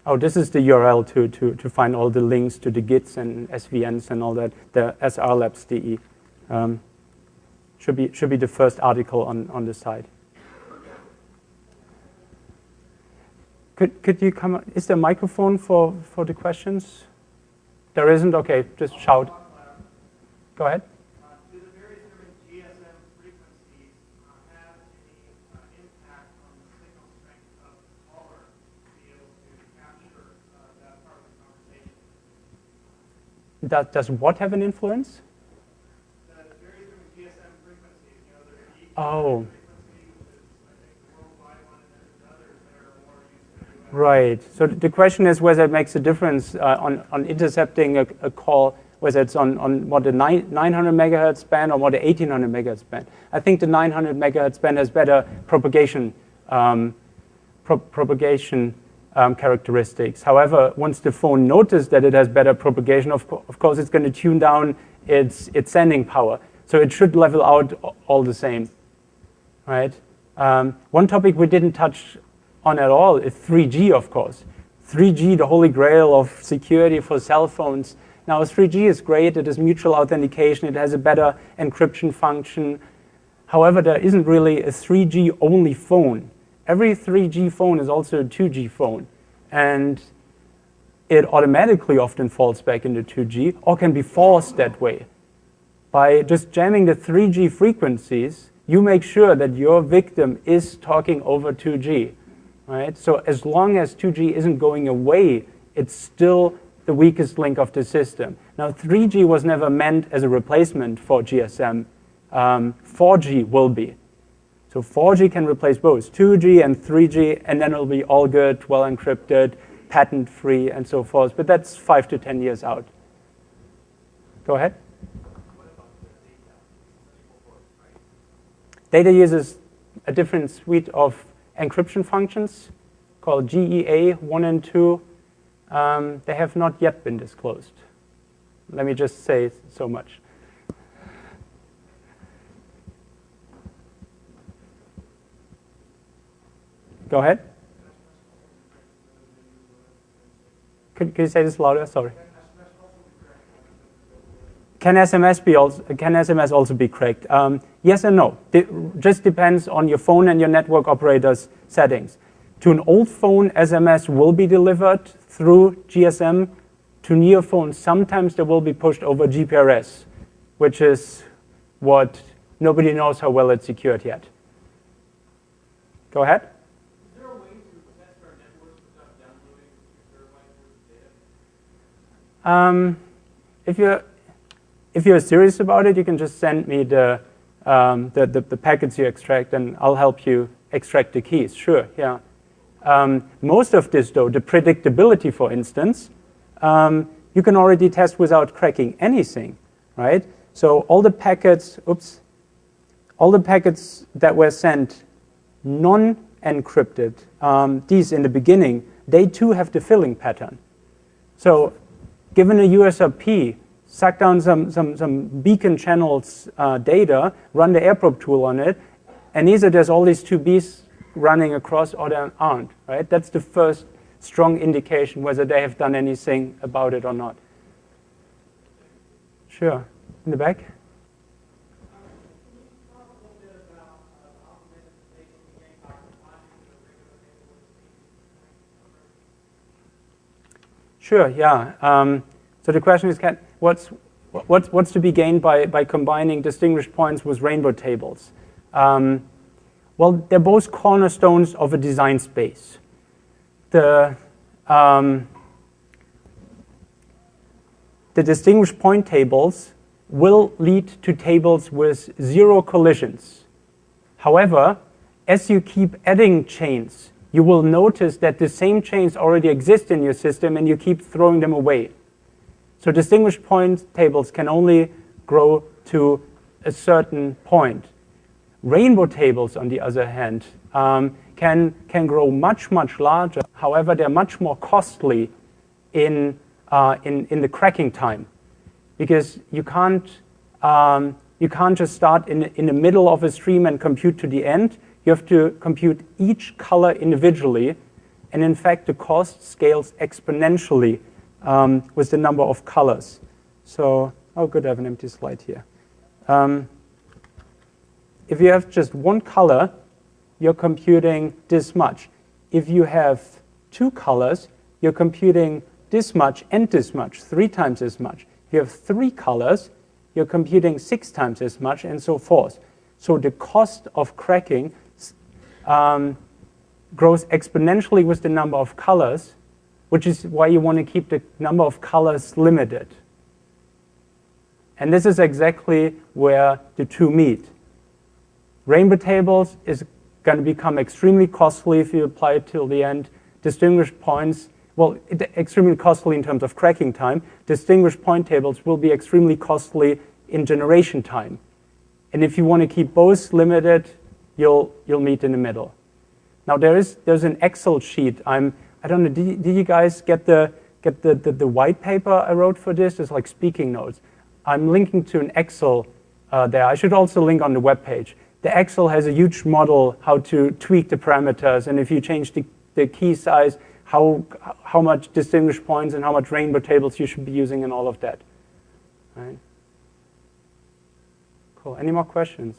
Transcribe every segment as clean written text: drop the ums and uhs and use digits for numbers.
Oh, this is the URL to find all the links to the Gits and SVNs and all that, the srlabs.de. Should be the first article on the site. Could you come? Is there a microphone for the questions? There isn't? Okay, just shout. Go ahead. Do the various different GSM frequencies have any impact on the signal strength of the caller to be able to capture that part of the conversation? Does what have an influence? The various different GSM frequencies. You know, there's the Oh. frequency, which is, I think, the worldwide one, and there's others that are more used to the US. Right. So the question is whether it makes a difference on intercepting a call, whether it's on what the 900 megahertz band or what the 1800 megahertz band. I think the 900 megahertz band has better propagation characteristics. However, once the phone notices that it has better propagation, of course, it's going to tune down its sending power. So it should level out all the same, right? One topic we didn't touch on at all is 3G, of course. 3G, the holy grail of security for cell phones. Now, 3G is great. It is mutual authentication. It has a better encryption function. However, there isn't really a 3G only phone. Every 3G phone is also a 2G phone. And it automatically often falls back into 2G or can be forced that way. By just jamming the 3G frequencies, you make sure that your victim is talking over 2G. Right? So as long as 2G isn't going away, it's still the weakest link of the system. Now, 3G was never meant as a replacement for GSM. 4G will be. So 4G can replace both 2G and 3G, and then it'll be all good, well encrypted, patent-free, and so forth. But that's 5 to 10 years out. Go ahead. Data uses a different suite of encryption functions called GEA 1 and 2. They have not yet been disclosed. Let me just say so much. Go ahead. Could you say this louder? Sorry. Can SMS also be cracked? Yes and no. It just depends on your phone and your network operator's settings. To an old phone, SMS will be delivered through GSM. To newer phones, sometimes they will be pushed over GPRS, which is what nobody knows how well it's secured yet. Go ahead. Is there a way to test our networks without downloading terabytes worth of data? If you're serious about it, you can just send me the packets you extract, and I'll help you extract the keys. Sure, yeah. Most of this, though, the predictability, for instance, you can already test without cracking anything, right? So all the packets that were sent non-encrypted, these in the beginning, they too have the filling pattern. So given a USRP, suck down some beacon channels data, run the air probe tool on it, and either there's all these 2Bs running across or there aren't, right? That's the first strong indication whether they have done anything about it or not. Sure. In the back? Sure, yeah. So the question is, what's to be gained by combining distinguished points with rainbow tables? Well, they're both cornerstones of a design space. The distinguished point tables will lead to tables with 0 collisions. However, as you keep adding chains, you will notice that the same chains already exist in your system and you keep throwing them away. So distinguished point tables can only grow to a certain point. Rainbow tables, on the other hand, can grow much, much larger. However, they're much more costly in the cracking time, because you can't just start in the middle of a stream and compute to the end. You have to compute each color individually, And in fact, the cost scales exponentially with the number of colors. So, oh good, I have an empty slide here. If you have just one color, you're computing this much. If you have 2 colors, you're computing this much and this much, 3 times as much. If you have 3 colors, you're computing 6 times as much, and so forth. So the cost of cracking grows exponentially with the number of colors, which is why you want to keep the number of colors limited. And this is exactly where the two meet. Rainbow tables is going to become extremely costly if you apply it till the end. Distinguished points, well, extremely costly in terms of cracking time. Distinguished point tables will be extremely costly in generation time. And if you want to keep both limited, you'll meet in the middle. Now there's an Excel sheet. I don't know. Did you guys get the white paper I wrote for this? It's like speaking notes. I'm linking to an Excel there. I should also link on the web page. The Excel has a huge model how to tweak the parameters, and if you change the key size, how much distinguished points and how much rainbow tables you should be using and all of that. Right? Cool. Any more questions?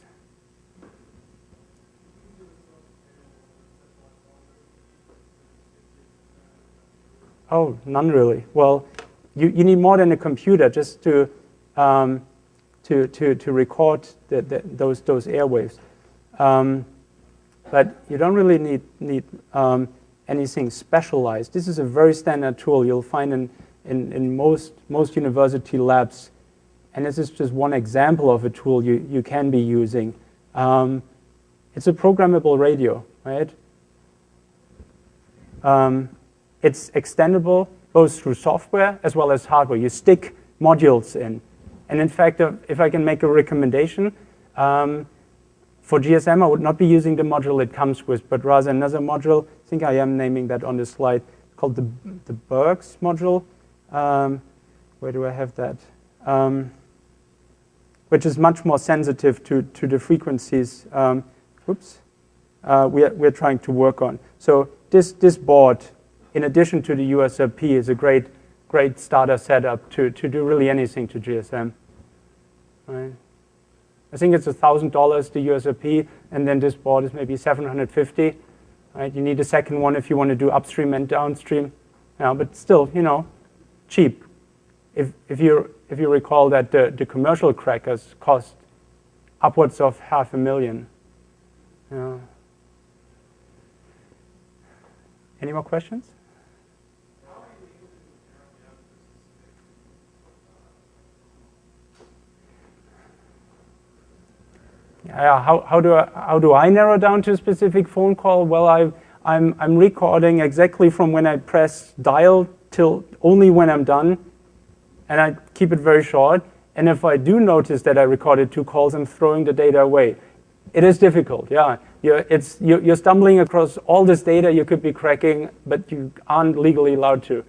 Oh, none really. Well, you need more than a computer just to record those airwaves. But you don't really need anything specialized. This is a very standard tool you'll find in most university labs. And this is just one example of a tool you can be using. It's a programmable radio, right? It's extendable both through software as well as hardware. You stick modules in. And in fact, if I can make a recommendation, for GSM, I would not be using the module it comes with, but rather another module. I think I am naming that on the slide, called the Bergs module. Where do I have that? Which is much more sensitive to the frequencies. We're trying to work on. So this board, in addition to the USRP, is a great starter setup to do really anything to GSM. Right. I think it's $1,000 the USRP, and then this board is maybe $750. Right. You need a second one if you want to do upstream and downstream. Yeah, but still, cheap. If you recall that the commercial crackers cost upwards of $500,000. Yeah. Any more questions? How do I narrow down to a specific phone call? Well, I'm recording exactly from when I press dial till only when I'm done, and I keep it very short. And if I do notice that I recorded 2 calls, I'm throwing the data away. It is difficult, yeah. You're stumbling across all this data you could be cracking, but you aren't legally allowed to.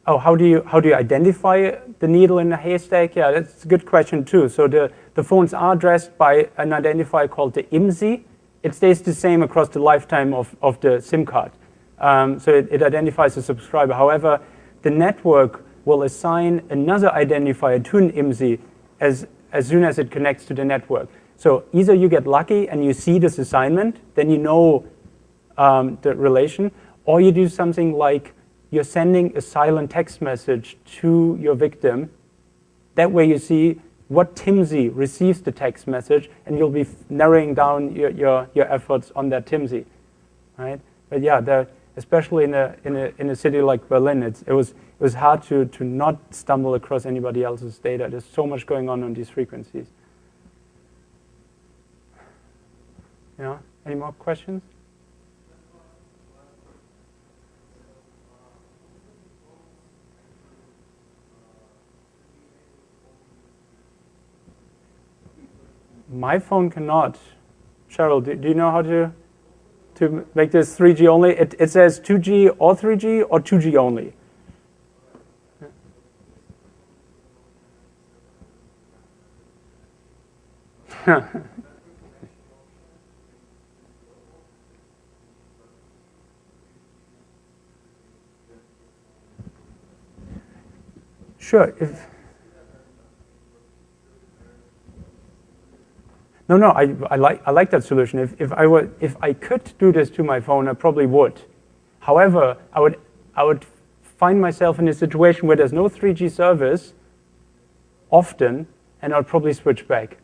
Oh, how do you identify the needle in the haystack? Yeah, that's a good question too. So the phones are addressed by an identifier called the IMSI. It stays the same across the lifetime of the SIM card. So it identifies the subscriber. However, the network will assign another identifier to an IMSI as soon as it connects to the network. So either you get lucky and you see this assignment, then you know the relation, or you do something like you're sending a silent text message to your victim. That way you see what TIMSI receives the text message, and you'll be narrowing down your efforts on that TIMSI, right? But yeah, especially in a city like Berlin, it was hard to not stumble across anybody else's data. There's so much going on these frequencies. Yeah. Any more questions? My phone cannot. Cheryl, do you know how to make this 3G only? It says 2G or 3G or 2G only. Sure. No, I like that solution. If I could do this to my phone, I probably would. However, I would find myself in a situation where there's no 3G service often, and I'll probably switch back,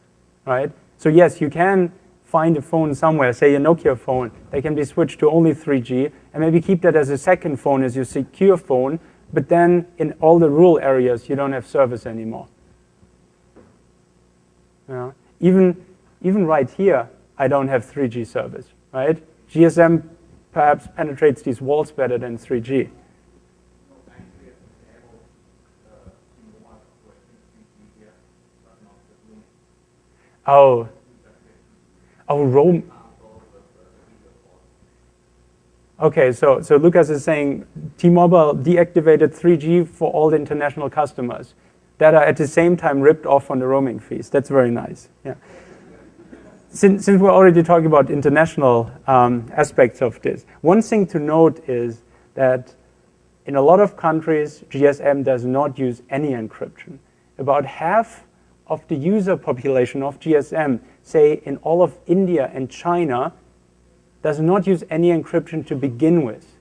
right? So yes, you can find a phone somewhere, say a Nokia phone, they can be switched to only 3G, and maybe keep that as a second phone, as your secure phone, but then in all the rural areas, you don't have service anymore. Yeah. Even right here, I don't have 3G service, right? GSM perhaps penetrates these walls better than 3G. Oh, Rome. Okay, so Lucas is saying T-Mobile deactivated 3G for all the international customers that are at the same time ripped off on the roaming fees. That's very nice. Yeah. Since we're already talking about international aspects of this, one thing to note is that in a lot of countries, GSM does not use any encryption. About half of the user population of GSM, say in all of India and China, does not use any encryption to begin with.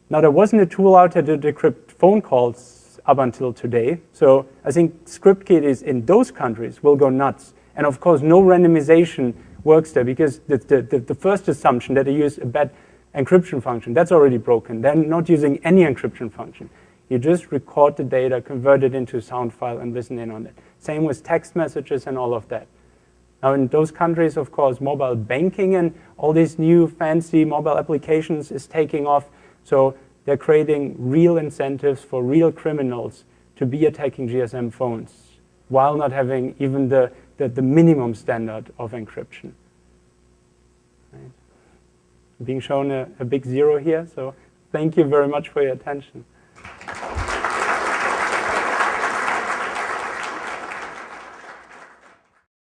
Now, there wasn't a tool out there to decrypt phone calls up until today, so I think script kiddies in those countries will go nuts. And of course, no randomization works there because the first assumption that they use a bad encryption function, that's already broken. They're not using any encryption function. You just record the data, convert it into a sound file, and listen in on it. Same with text messages and all of that. Now, in those countries, of course, mobile banking and all these new fancy mobile applications is taking off. So they're creating real incentives for real criminals to be attacking GSM phones while not having even the minimum standard of encryption. Right. Being shown a big 0 here, so thank you very much for your attention.